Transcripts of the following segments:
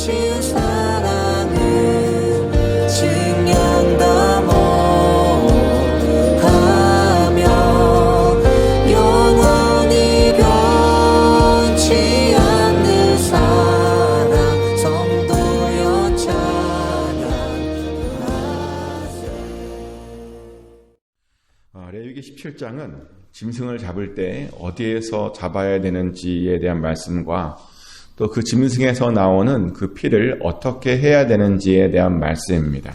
주신 사랑은 증량다 못하며 영원히 변치 않는 사랑 성도여 찬양하세. 레위기 17장은 짐승을 잡을 때 어디에서 잡아야 되는지에 대한 말씀과 또 그 짐승에서 나오는 그 피를 어떻게 해야 되는지에 대한 말씀입니다.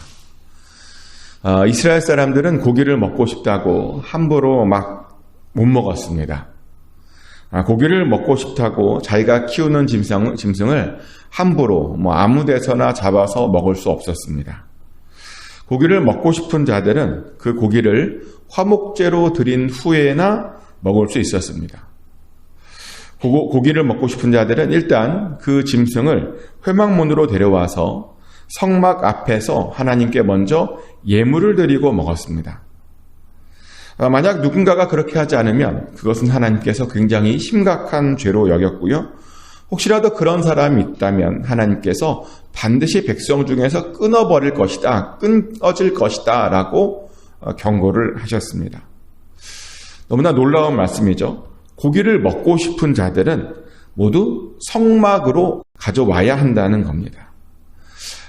이스라엘 사람들은 고기를 먹고 싶다고 함부로 막 못 먹었습니다. 고기를 먹고 싶다고 자기가 키우는 짐승을 함부로 아무 데서나 잡아서 먹을 수 없었습니다. 고기를 먹고 싶은 자들은 그 고기를 화목제로 드린 후에나 먹을 수 있었습니다. 고기를 먹고 싶은 자들은 일단 그 짐승을 회막문으로 데려와서 성막 앞에서 하나님께 먼저 예물을 드리고 먹었습니다. 만약 누군가가 그렇게 하지 않으면 그것은 하나님께서 굉장히 심각한 죄로 여겼고요. 혹시라도 그런 사람이 있다면 하나님께서 반드시 백성 중에서 끊어질 것이다 라고 경고를 하셨습니다. 너무나 놀라운 말씀이죠. 고기를 먹고 싶은 자들은 모두 성막으로 가져와야 한다는 겁니다.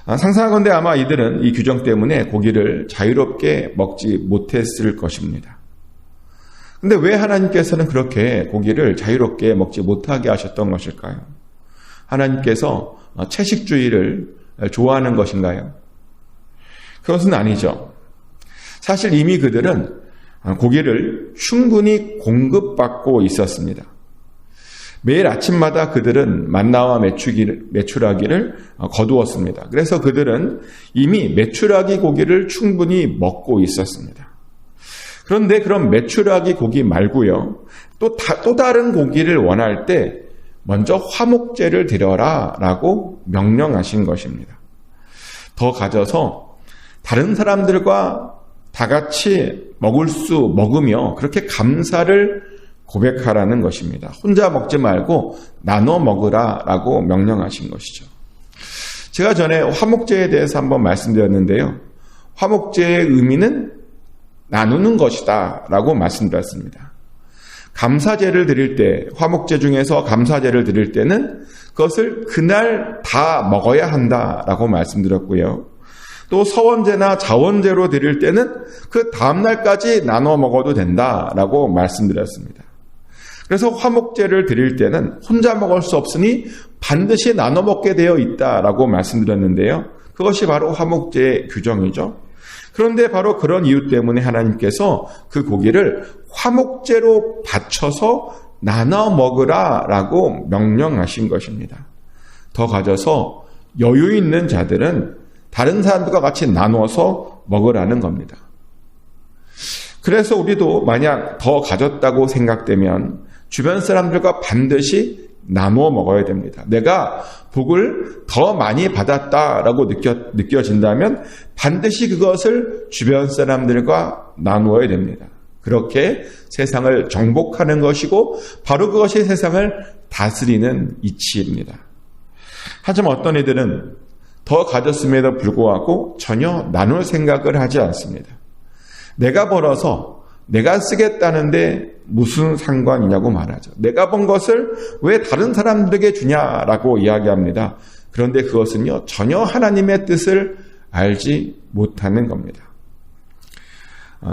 상상하건대 아마 이들은 이 규정 때문에 고기를 자유롭게 먹지 못했을 것입니다. 근데 왜 하나님께서는 그렇게 고기를 자유롭게 먹지 못하게 하셨던 것일까요? 하나님께서 채식주의를 좋아하는 것인가요? 그것은 아니죠. 사실 이미 그들은 고기를 충분히 공급받고 있었습니다. 매일 아침마다 그들은 만나와 메추라기를 거두었습니다. 그래서 그들은 이미 메추라기 고기를 충분히 먹고 있었습니다. 그런데 그런 메추라기 고기 말고요. 또 다른 고기를 원할 때 먼저 화목제를 드려라 라고 명령하신 것입니다. 더 가져서 다른 사람들과 다 같이 먹으며 그렇게 감사를 고백하라는 것입니다. 혼자 먹지 말고 나눠 먹으라 라고 명령하신 것이죠. 제가 전에 화목제에 대해서 한번 말씀드렸는데요. 화목제의 의미는 나누는 것이다 라고 말씀드렸습니다. 감사제를 드릴 때, 화목제 중에서 감사제를 드릴 때는 그것을 그날 다 먹어야 한다라고 말씀드렸고요. 또 서원제나 자원제로 드릴 때는 그 다음날까지 나눠 먹어도 된다라고 말씀드렸습니다. 그래서 화목제를 드릴 때는 혼자 먹을 수 없으니 반드시 나눠 먹게 되어 있다라고 말씀드렸는데요. 그것이 바로 화목제의 규정이죠. 그런데 바로 그런 이유 때문에 하나님께서 그 고기를 화목제로 바쳐서 나눠 먹으라라고 명령하신 것입니다. 더 가져서 여유 있는 자들은 다른 사람들과 같이 나눠서 먹으라는 겁니다. 그래서 우리도 만약 더 가졌다고 생각되면 주변 사람들과 반드시 나누어 먹어야 됩니다. 내가 복을 더 많이 받았다라고 느껴진다면 반드시 그것을 주변 사람들과 나누어야 됩니다. 그렇게 세상을 정복하는 것이고 바로 그것이 세상을 다스리는 이치입니다. 하지만 어떤 이들은 더 가졌음에도 불구하고 전혀 나눌 생각을 하지 않습니다. 내가 벌어서 내가 쓰겠다는데 무슨 상관이냐고 말하죠. 내가 번 것을 왜 다른 사람들에게 주냐라고 이야기합니다. 그런데 그것은요, 전혀 하나님의 뜻을 알지 못하는 겁니다.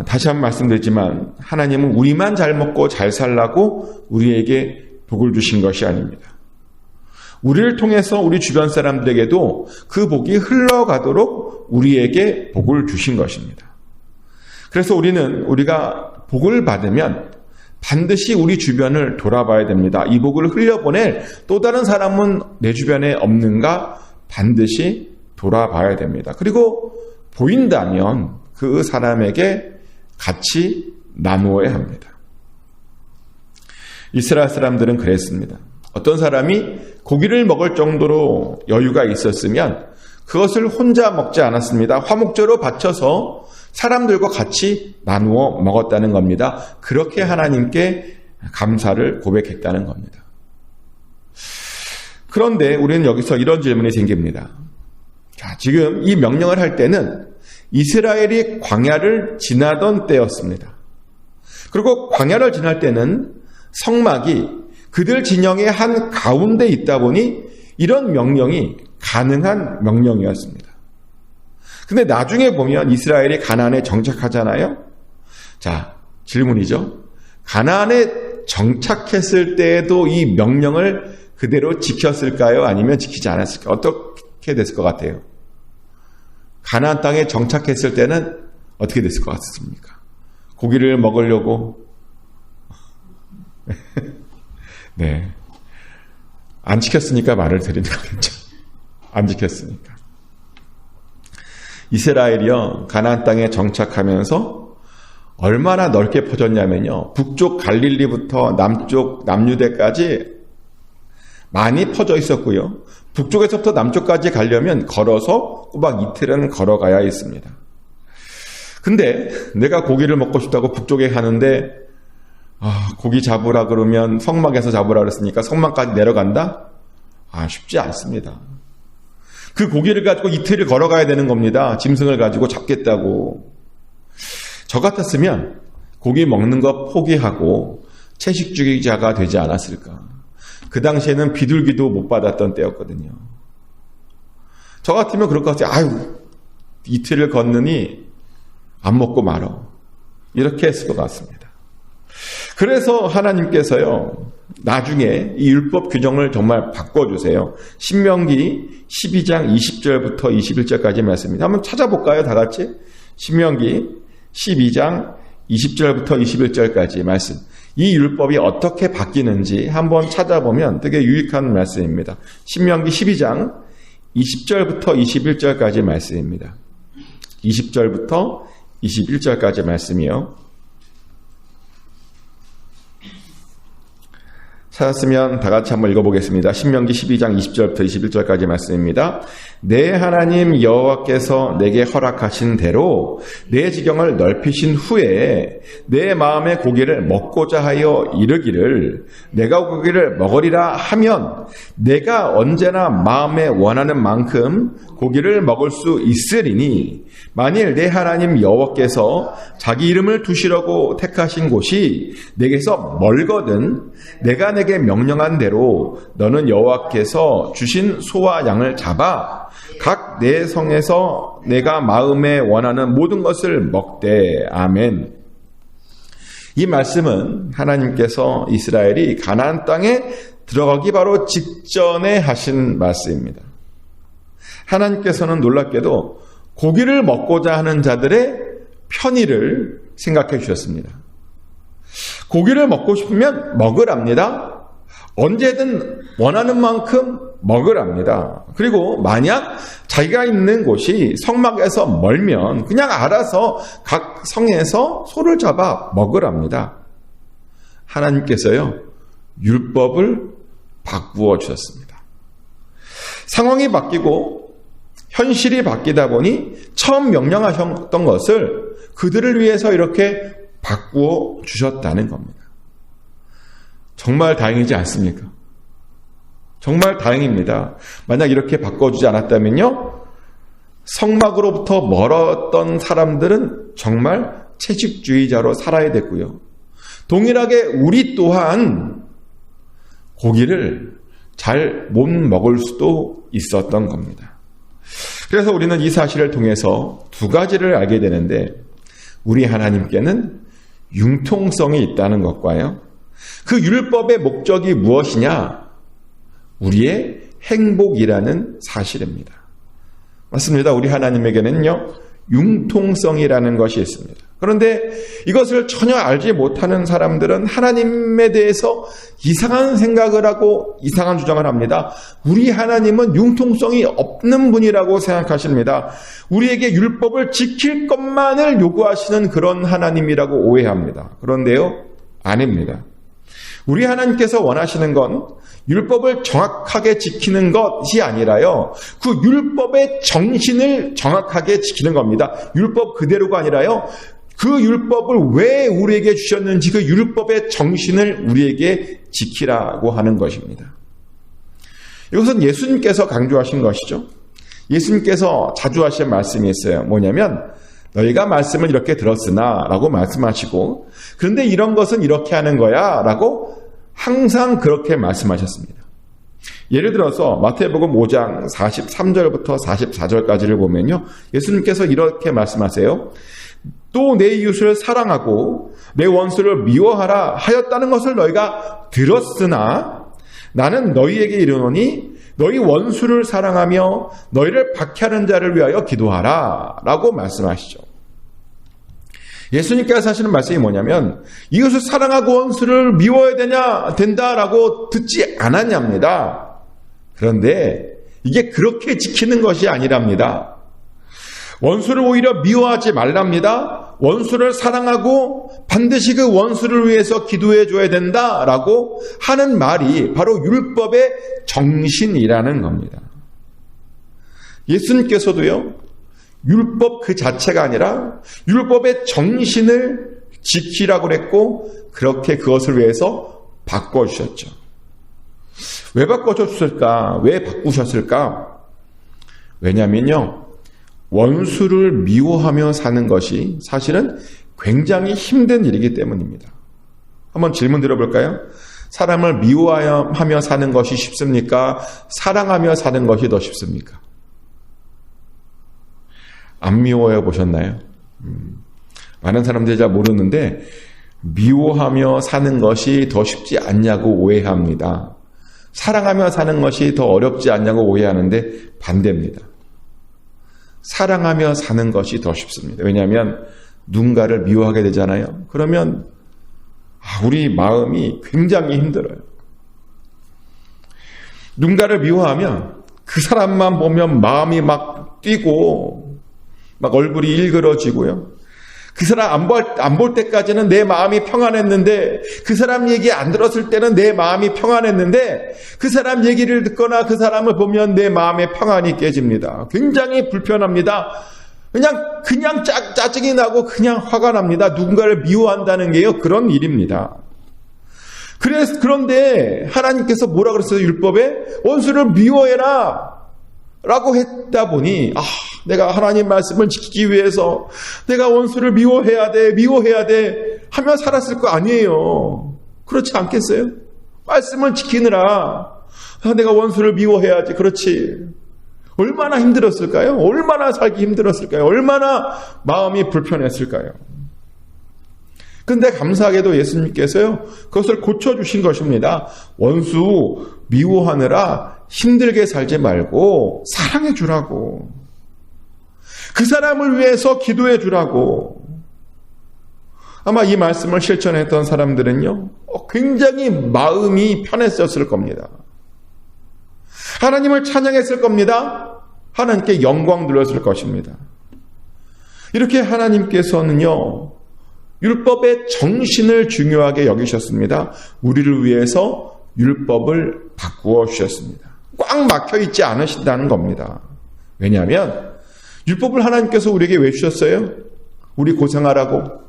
다시 한번 말씀드리지만 하나님은 우리만 잘 먹고 잘 살라고 우리에게 복을 주신 것이 아닙니다. 우리를 통해서 우리 주변 사람들에게도 그 복이 흘러가도록 우리에게 복을 주신 것입니다. 그래서 우리가 복을 받으면 반드시 우리 주변을 돌아봐야 됩니다. 이 복을 흘려보낼 또 다른 사람은 내 주변에 없는가 반드시 돌아봐야 됩니다. 그리고 보인다면 그 사람에게 같이 나누어야 합니다. 이스라엘 사람들은 그랬습니다. 어떤 사람이 고기를 먹을 정도로 여유가 있었으면 그것을 혼자 먹지 않았습니다. 화목제로 바쳐서 사람들과 같이 나누어 먹었다는 겁니다. 그렇게 하나님께 감사를 고백했다는 겁니다. 그런데 우리는 여기서 이런 질문이 생깁니다. 자, 지금 이 명령을 할 때는 이스라엘이 광야를 지나던 때였습니다. 그리고 광야를 지날 때는 성막이 그들 진영의 한 가운데 있다 보니 이런 명령이 가능한 명령이었습니다. 근데 나중에 보면 이스라엘이 가나안에 정착하잖아요. 자, 질문이죠. 가나안에 정착했을 때에도 이 명령을 그대로 지켰을까요? 아니면 지키지 않았을까요? 어떻게 됐을 것 같아요? 가나안 땅에 정착했을 때는 어떻게 됐을 것 같습니까? 고기를 먹으려고 네, 안 지켰으니까 말을 드리는 거겠죠. 안 지켰으니까. 이스라엘이요, 가나안 땅에 정착하면서 얼마나 넓게 퍼졌냐면요, 북쪽 갈릴리부터 남쪽 남유대까지 많이 퍼져 있었고요, 북쪽에서부터 남쪽까지 가려면 걸어서 꼬박 이틀은 걸어가야 했습니다. 근데 내가 고기를 먹고 싶다고 북쪽에 가는데 고기 잡으라 그러면 성막에서 잡으라 그랬으니까 성막까지 내려간다? 쉽지 않습니다. 그 고기를 가지고 이틀을 걸어가야 되는 겁니다. 짐승을 가지고 잡겠다고. 저 같았으면 고기 먹는 거 포기하고 채식주의자가 되지 않았을까. 그 당시에는 비둘기도 못 받았던 때였거든요. 저 같으면 그럴 것 같아요. 이틀을 걷느니 안 먹고 말어. 이렇게 했을 것 같습니다. 그래서 하나님께서요, 나중에 이 율법 규정을 정말 바꿔주세요. 신명기 12장 20절부터 21절까지 말씀입니다. 한번 찾아볼까요, 다 같이? 신명기 12장 20절부터 21절까지 말씀. 이 율법이 어떻게 바뀌는지 한번 찾아보면 되게 유익한 말씀입니다. 신명기 12장 20절부터 21절까지 말씀입니다. 20절부터 21절까지 말씀이요. 찾았으면 다 같이 한번 읽어보겠습니다. 신명기 12장 20절부터 21절까지 말씀입니다. 내 하나님 여호와께서 내게 허락하신 대로 내 지경을 넓히신 후에 내 마음의 고기를 먹고자 하여 이르기를 내가 고기를 먹으리라 하면 내가 언제나 마음에 원하는 만큼 고기를 먹을 수 있으리니 만일 내 하나님 여호와께서 자기 이름을 두시려고 택하신 곳이 내게서 멀거든 내가 내게 명령한 대로 너는 여호와께서 주신 소와 양을 잡아 각 내 성에서 내가 마음에 원하는 모든 것을 먹되. 아멘. 이 말씀은 하나님께서 이스라엘이 가나안 땅에 들어가기 바로 직전에 하신 말씀입니다. 하나님께서는 놀랍게도 고기를 먹고자 하는 자들의 편의를 생각해 주셨습니다. 고기를 먹고 싶으면 먹으랍니다. 언제든 원하는 만큼 먹으랍니다. 그리고 만약 자기가 있는 곳이 성막에서 멀면 그냥 알아서 각 성에서 소를 잡아 먹으랍니다. 하나님께서요, 율법을 바꾸어 주셨습니다. 상황이 바뀌고 현실이 바뀌다 보니 처음 명령하셨던 것을 그들을 위해서 이렇게 바꾸어 주셨다는 겁니다. 정말 다행이지 않습니까? 정말 다행입니다. 만약 이렇게 바꿔주지 않았다면요, 성막으로부터 멀었던 사람들은 정말 채식주의자로 살아야 됐고요. 동일하게 우리 또한 고기를 잘 못 먹을 수도 있었던 겁니다. 그래서 우리는 이 사실을 통해서 두 가지를 알게 되는데, 우리 하나님께는 융통성이 있다는 것과요, 그 율법의 목적이 무엇이냐? 우리의 행복이라는 사실입니다. 맞습니다. 우리 하나님에게는요, 융통성이라는 것이 있습니다. 그런데 이것을 전혀 알지 못하는 사람들은 하나님에 대해서 이상한 생각을 하고 이상한 주장을 합니다. 우리 하나님은 융통성이 없는 분이라고 생각하십니다. 우리에게 율법을 지킬 것만을 요구하시는 그런 하나님이라고 오해합니다. 그런데요, 아닙니다. 우리 하나님께서 원하시는 건 율법을 정확하게 지키는 것이 아니라요, 그 율법의 정신을 정확하게 지키는 겁니다. 율법 그대로가 아니라요, 그 율법을 왜 우리에게 주셨는지 그 율법의 정신을 우리에게 지키라고 하는 것입니다. 이것은 예수님께서 강조하신 것이죠. 예수님께서 자주 하신 말씀이 있어요. 뭐냐면 너희가 말씀을 이렇게 들었으나 라고 말씀하시고 그런데 이런 것은 이렇게 하는 거야 라고 항상 그렇게 말씀하셨습니다. 예를 들어서 마태복음 5장 43절부터 44절까지를 보면요. 예수님께서 이렇게 말씀하세요. 또 내 이웃을 사랑하고 내 원수를 미워하라 하였다는 것을 너희가 들었으나 나는 너희에게 이르노니 너희 원수를 사랑하며 너희를 박해하는 자를 위하여 기도하라 라고 말씀하시죠. 예수님께서 하시는 말씀이 뭐냐면 이것을 사랑하고 원수를 미워해야 된다라고 듣지 않았냐입니다. 그런데 이게 그렇게 지키는 것이 아니랍니다. 원수를 오히려 미워하지 말랍니다. 원수를 사랑하고 반드시 그 원수를 위해서 기도해 줘야 된다라고 하는 말이 바로 율법의 정신이라는 겁니다. 예수님께서도요. 율법 그 자체가 아니라 율법의 정신을 지키라고 그랬고 그렇게 그것을 위해서 바꿔주셨죠. 왜 바꿔주셨을까? 왜 바꾸셨을까? 왜냐면요. 원수를 미워하며 사는 것이 사실은 굉장히 힘든 일이기 때문입니다. 한번 질문 드려볼까요? 사람을 미워하며 사는 것이 쉽습니까? 사랑하며 사는 것이 더 쉽습니까? 안 미워해 보셨나요? 많은 사람들이 잘 모르는데 미워하며 사는 것이 더 쉽지 않냐고 오해합니다. 사랑하며 사는 것이 더 어렵지 않냐고 오해하는데 반대입니다. 사랑하며 사는 것이 더 쉽습니다. 왜냐하면 누군가를 미워하게 되잖아요. 그러면 우리 마음이 굉장히 힘들어요. 누군가를 미워하면 그 사람만 보면 마음이 막 뛰고 막 얼굴이 일그러지고요. 그 사람 안 볼 때까지는 내 마음이 평안했는데 그 사람 얘기 안 들었을 때는 내 마음이 평안했는데 그 사람 얘기를 듣거나 그 사람을 보면 내 마음의 평안이 깨집니다. 굉장히 불편합니다. 그냥 짜증이 나고 그냥 화가 납니다. 누군가를 미워한다는 게요. 그런 일입니다. 그런데 하나님께서 뭐라 그랬어요? 율법에 원수를 미워해라 라고 했다 보니 내가 하나님 말씀을 지키기 위해서 내가 원수를 미워해야 돼 하며 살았을 거 아니에요. 그렇지 않겠어요? 말씀을 지키느라 내가 원수를 미워해야지. 그렇지. 얼마나 힘들었을까요? 얼마나 살기 힘들었을까요? 얼마나 마음이 불편했을까요? 근데 감사하게도 예수님께서요, 그것을 고쳐주신 것입니다. 원수 미워하느라 힘들게 살지 말고 사랑해 주라고. 그 사람을 위해서 기도해 주라고. 아마 이 말씀을 실천했던 사람들은요, 굉장히 마음이 편했었을 겁니다. 하나님을 찬양했을 겁니다. 하나님께 영광 돌렸을 것입니다. 이렇게 하나님께서는요, 율법의 정신을 중요하게 여기셨습니다. 우리를 위해서 율법을 바꾸어 주셨습니다. 꽉 막혀 있지 않으신다는 겁니다. 왜냐하면 율법을 하나님께서 우리에게 왜 주셨어요? 우리 고생하라고?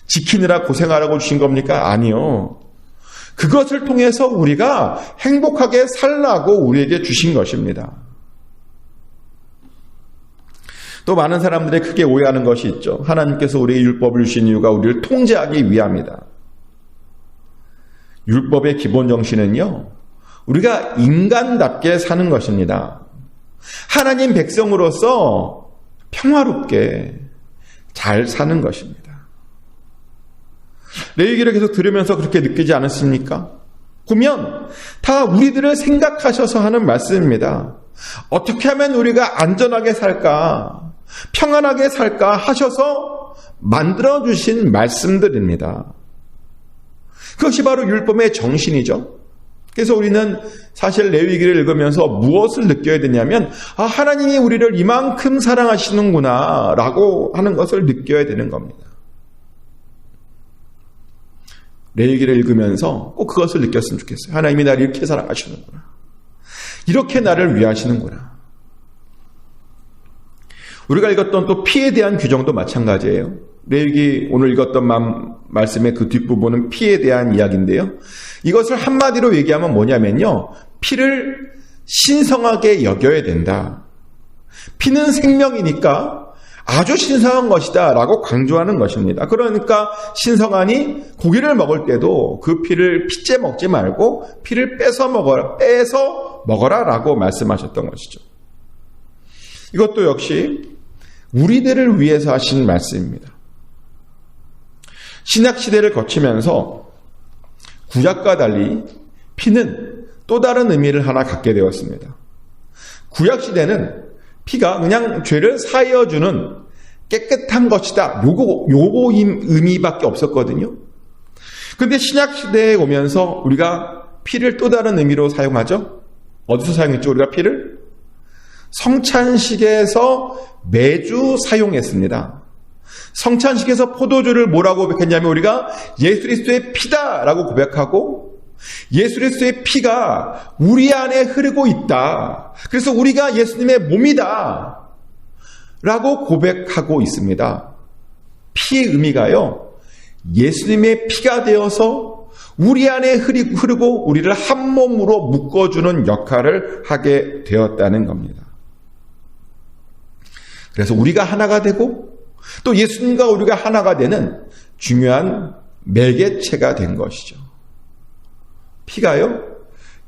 지키느라 고생하라고 주신 겁니까? 아니요. 그것을 통해서 우리가 행복하게 살라고 우리에게 주신 것입니다. 또 많은 사람들이 크게 오해하는 것이 있죠. 하나님께서 우리에게 율법을 주신 이유가 우리를 통제하기 위함이다. 율법의 기본 정신은요, 우리가 인간답게 사는 것입니다. 하나님 백성으로서 평화롭게 잘 사는 것입니다. 레위기를 계속 들으면서 그렇게 느끼지 않았습니까? 보면 다 우리들을 생각하셔서 하는 말씀입니다. 어떻게 하면 우리가 안전하게 살까, 평안하게 살까 하셔서 만들어주신 말씀들입니다. 그것이 바로 율법의 정신이죠. 그래서 우리는 사실 레위기를 읽으면서 무엇을 느껴야 되냐면, 하나님이 우리를 이만큼 사랑하시는구나 라고 하는 것을 느껴야 되는 겁니다. 레위기를 읽으면서 꼭 그것을 느꼈으면 좋겠어요. 하나님이 나를 이렇게 사랑하시는구나. 이렇게 나를 위하시는구나. 우리가 읽었던 또 피에 대한 규정도 마찬가지예요. 레위기 오늘 읽었던 말씀의 그 뒷부분은 피에 대한 이야기인데요. 이것을 한마디로 얘기하면 뭐냐면요, 피를 신성하게 여겨야 된다. 피는 생명이니까 아주 신성한 것이다 라고 강조하는 것입니다. 그러니까 신성하니 고기를 먹을 때도 그 피를 피째 먹지 말고 피를 빼서 먹어라 라고 말씀하셨던 것이죠. 이것도 역시 우리들을 위해서 하신 말씀입니다. 신약시대를 거치면서 구약과 달리 피는 또 다른 의미를 하나 갖게 되었습니다. 구약시대는 피가 그냥 죄를 사하여주는 깨끗한 것이다. 요거 의미밖에 없었거든요. 근데 신약시대에 오면서 우리가 피를 또 다른 의미로 사용하죠. 어디서 사용했죠? 우리가 피를? 성찬식에서 매주 사용했습니다. 성찬식에서 포도주를 뭐라고 고백했냐면 우리가 예수 그리스도의 피다라고 고백하고 예수 그리스도의 피가 우리 안에 흐르고 있다. 그래서 우리가 예수님의 몸이다 라고 고백하고 있습니다. 피의 의미가요, 예수님의 피가 되어서 우리 안에 흐르고 우리를 한 몸으로 묶어주는 역할을 하게 되었다는 겁니다. 그래서 우리가 하나가 되고 또 예수님과 우리가 하나가 되는 중요한 매개체가 된 것이죠. 피가요,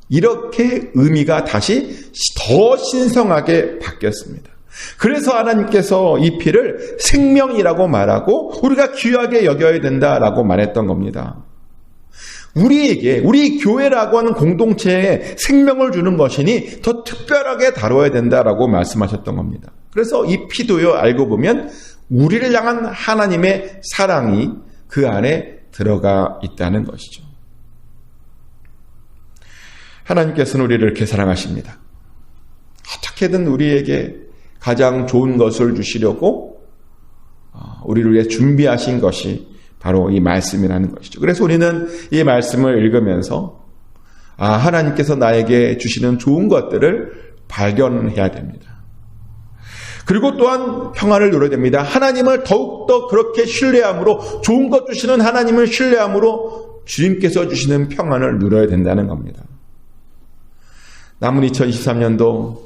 이렇게 의미가 다시 더 신성하게 바뀌었습니다. 그래서 하나님께서 이 피를 생명이라고 말하고 우리가 귀하게 여겨야 된다라고 말했던 겁니다. 우리에게, 우리 교회라고 하는 공동체에 생명을 주는 것이니 더 특별하게 다뤄야 된다라고 말씀하셨던 겁니다. 그래서 이 피도요, 알고 보면 우리를 향한 하나님의 사랑이 그 안에 들어가 있다는 것이죠. 하나님께서는 우리를 이렇게 사랑하십니다. 어떻게든 우리에게 가장 좋은 것을 주시려고 우리를 위해 준비하신 것이 바로 이 말씀이라는 것이죠. 그래서 우리는 이 말씀을 읽으면서 하나님께서 나에게 주시는 좋은 것들을 발견해야 됩니다. 그리고 또한 평안을 누려야 됩니다. 하나님을 더욱더 그렇게 신뢰함으로, 좋은 것 주시는 하나님을 신뢰함으로 주님께서 주시는 평안을 누려야 된다는 겁니다. 남은 2023년도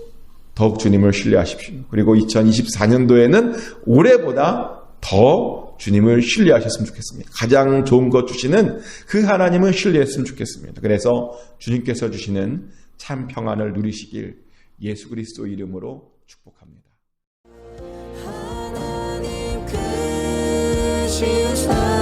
더욱 주님을 신뢰하십시오. 그리고 2024년도에는 올해보다 더 주님을 신뢰하셨으면 좋겠습니다. 가장 좋은 것 주시는 그 하나님을 신뢰했으면 좋겠습니다. 그래서 주님께서 주시는 참 평안을 누리시길 예수 그리스도 이름으로 축복합니다. 하나님 크신 사랑